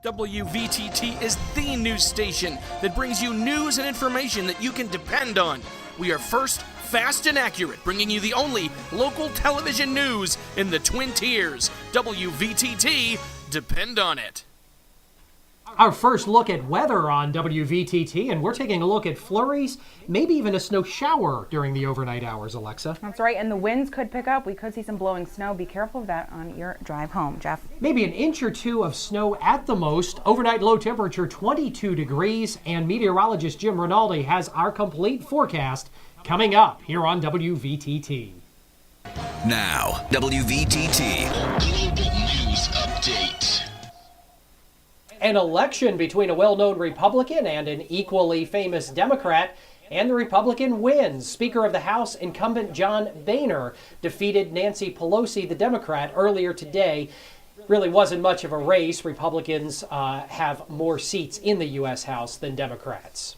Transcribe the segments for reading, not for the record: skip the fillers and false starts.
WVTT is the news station that brings you news and information that you can depend on. We are first, fast, and accurate, bringing you the only local television news in the Twin Tiers. WVTT, depend on it. Our first look at weather on WVTT, and we're taking a look at flurries, maybe even a snow shower during the overnight hours, Alexa. That's right, and the winds could pick up. We could see some blowing snow. Be careful of that on your drive home, Jeff. Maybe an inch or two of snow at the most. Overnight low temperature 22 degrees, and meteorologist Jim Rinaldi has our complete forecast coming up here on WVTT. Now, WVTT. Global News Update. An election between a well-known Republican and an equally famous Democrat, and the Republican wins. Speaker of the House, incumbent John Boehner, defeated Nancy Pelosi, the Democrat, earlier today. Really wasn't much of a race. Republicans have more seats in the U.S. House than Democrats.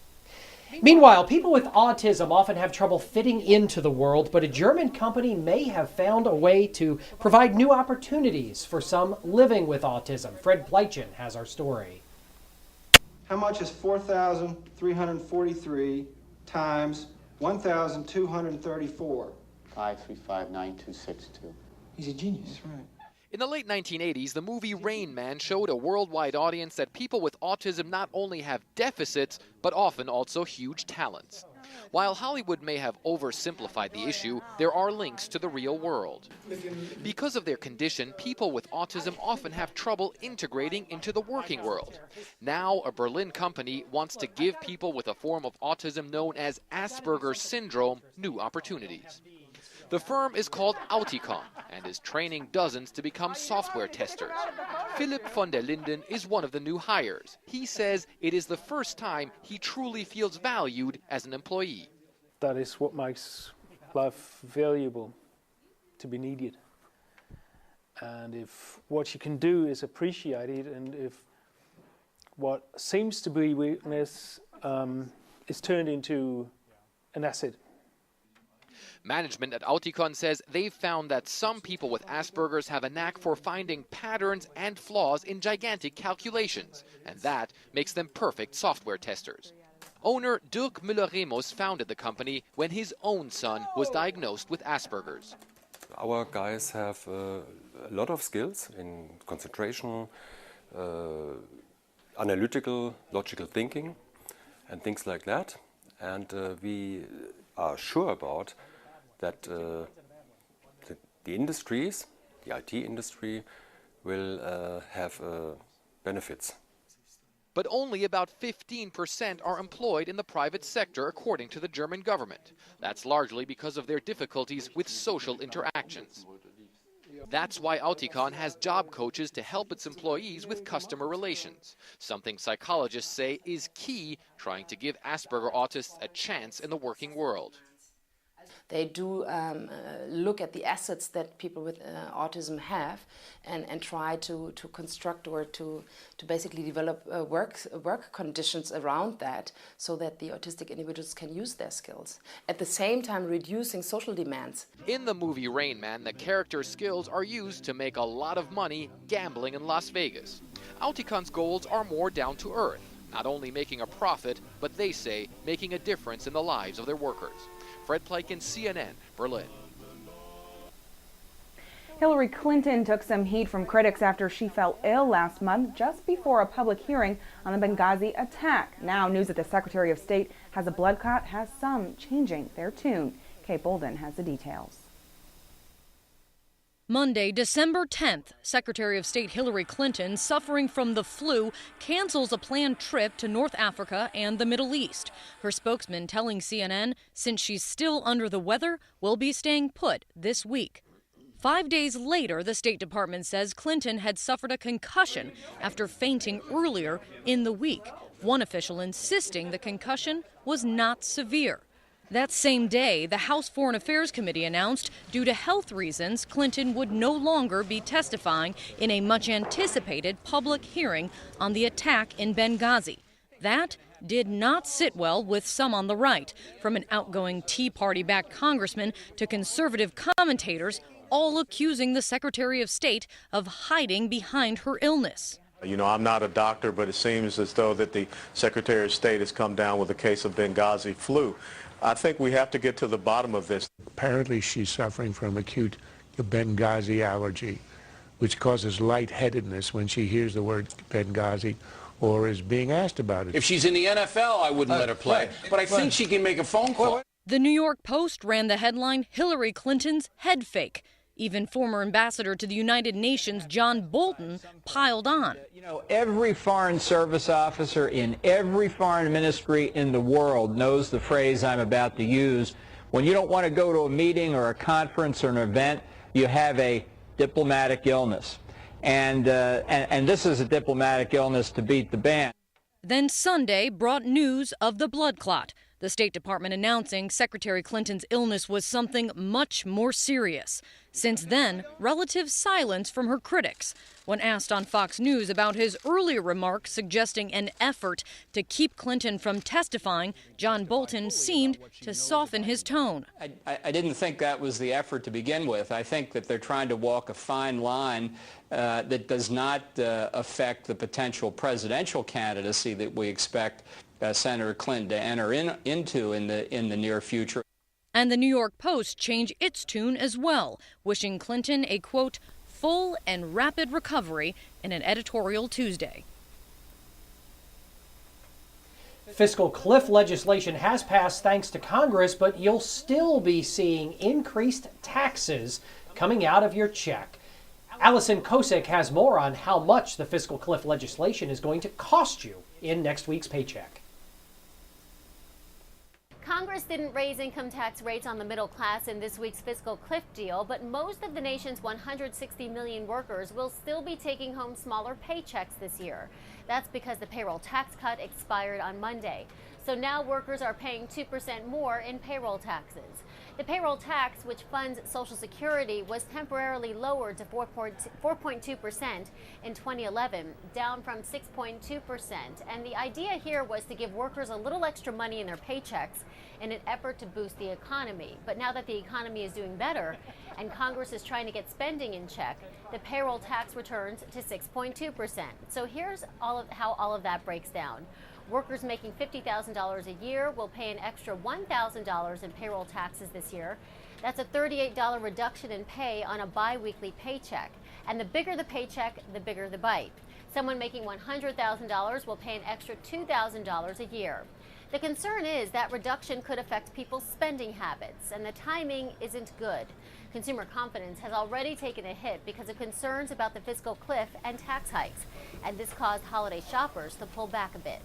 Meanwhile, people with autism often have trouble fitting into the world, but a German company may have found a way to provide new opportunities for some living with autism. Fred Pleitchen has our story. How much is 4,343 times 1,234? 5359262. He's a genius, right? In the late 1980s, the movie Rain Man showed a worldwide audience that people with autism not only have deficits, but often also huge talents. While Hollywood may have oversimplified the issue, there are links to the real world. Because of their condition, people with autism often have trouble integrating into the working world. Now, a Berlin company wants to give people with a form of autism known as Asperger's syndrome new opportunities. The firm is called Auticon and is training dozens to become software testers. Philipp von der Linden is one of the new hires. He says it is the first time he truly feels valued as an employee. That is what makes life valuable, to be needed. And if what you can do is appreciated, and if what seems to be weakness is turned into an asset. Management at Auticon says they've found that some people with Asperger's have a knack for finding patterns and flaws in gigantic calculations, and that makes them perfect software testers. Owner Dirk Müller-Remus founded the company when his own son was diagnosed with Asperger's. Our guys have a lot of skills in concentration, analytical, logical thinking, and things like that. And we are sure about that the industries, the IT industry, will have benefits. But only about 15% are employed in the private sector, according to the German government. That's largely because of their difficulties with social interactions. That's why Auticon has job coaches to help its employees with customer relations, something psychologists say is key trying to give Asperger autists a chance in the working world. They do look at the assets that people with autism have and try to construct or to basically develop work conditions around that so that the autistic individuals can use their skills. At the same time, reducing social demands. In the movie Rain Man, the character's skills are used to make a lot of money gambling in Las Vegas. Auticon's goals are more down to earth, not only making a profit, but they say making a difference in the lives of their workers. Fred Pleitchen, CNN, Berlin. Hillary Clinton took some heat from critics after she fell ill last month just before a public hearing on the Benghazi attack. Now news that the Secretary of State has a blood clot has some changing their tune. Kate Bolden has the details. Monday, December 10th, Secretary of State Hillary Clinton, suffering from the flu, cancels a planned trip to North Africa and the Middle East. Her spokesman telling CNN, since she's still under the weather, will be staying put this week. 5 days later, the State Department says Clinton had suffered a concussion after fainting earlier in the week. One official insisting the concussion was not severe. That same day, the House Foreign Affairs Committee announced due to health reasons, Clinton would no longer be testifying in a much-anticipated public hearing on the attack in Benghazi. That did not sit well with some on the right, from an outgoing Tea Party-backed congressman to conservative commentators, all accusing the Secretary of State of hiding behind her illness. You know, I'm not a doctor, but it seems as though that the Secretary of State has come down with a case of Benghazi flu. I think we have to get to the bottom of this. Apparently she's suffering from acute Benghazi allergy, which causes lightheadedness when she hears the word Benghazi or is being asked about it. If she's in the NFL, I wouldn't let her play. But I think she can make a phone call. The New York Post ran the headline, Hillary Clinton's head fake. Even former ambassador to the United Nations, John Bolton, piled on. You know, every foreign service officer in every foreign ministry in the world knows the phrase I'm about to use. When you don't want to go to a meeting or a conference or an event, you have a diplomatic illness. And this is a diplomatic illness to beat the band. Then Sunday brought news of the blood clot. The State Department announcing Secretary Clinton's illness was something much more serious. Since then, relative silence from her critics. When asked on Fox News about his earlier remarks suggesting an effort to keep Clinton from testifying, John Bolton seemed to soften his tone. I didn't think that was the effort to begin with. I think that they're trying to walk a fine line that does not affect the potential presidential candidacy that we expect Senator Clinton to enter into in the near future. And the New York Post changed its tune as well, wishing Clinton a, quote, full and rapid recovery in an editorial Tuesday. Fiscal cliff legislation has passed thanks to Congress, but you'll still be seeing increased taxes coming out of your check. Allison Kosick has more on how much the fiscal cliff legislation is going to cost you in next week's paycheck. Congress didn't raise income tax rates on the middle class in this week's fiscal cliff deal, but most of the nation's 160 million workers will still be taking home smaller paychecks this year. That's because the payroll tax cut expired on Monday. So now workers are paying 2% more in payroll taxes. The payroll tax, which funds Social Security, was temporarily lowered to 4.2% in 2011, down from 6.2%. And the idea here was to give workers a little extra money in their paychecks in an effort to boost the economy. But now that the economy is doing better and Congress is trying to get spending in check, the payroll tax returns to 6.2%. So here's how all of that breaks down. Workers making $50,000 a year will pay an extra $1,000 in payroll taxes this year. That's a $38 reduction in pay on a bi-weekly paycheck. And the bigger the paycheck, the bigger the bite. Someone making $100,000 will pay an extra $2,000 a year. The concern is that reduction could affect people's spending habits, and the timing isn't good. Consumer confidence has already taken a hit because of concerns about the fiscal cliff and tax hikes, and this caused holiday shoppers to pull back a bit.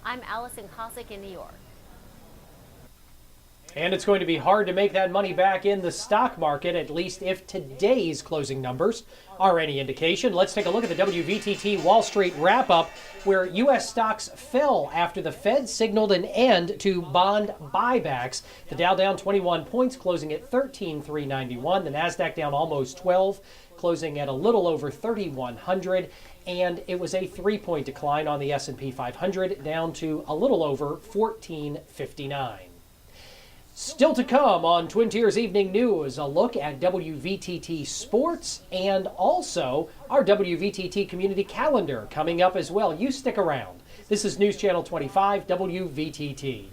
I'm Allison Kosick in New York. And it's going to be hard to make that money back in the stock market, at least if today's closing numbers are any indication. Let's take a look at the WVTT Wall Street wrap-up, where U.S. stocks fell after the Fed signaled an end to bond buybacks. The Dow down 21 points, closing at 13,391. The Nasdaq down almost 12, closing at a little over 3,100. And it was a 3-point decline on the S&P 500, down to a little over 1459. Still to come on Twin Tiers Evening News, a look at WVTT Sports and also our WVTT Community Calendar coming up as well. You stick around. This is News Channel 25, WVTT.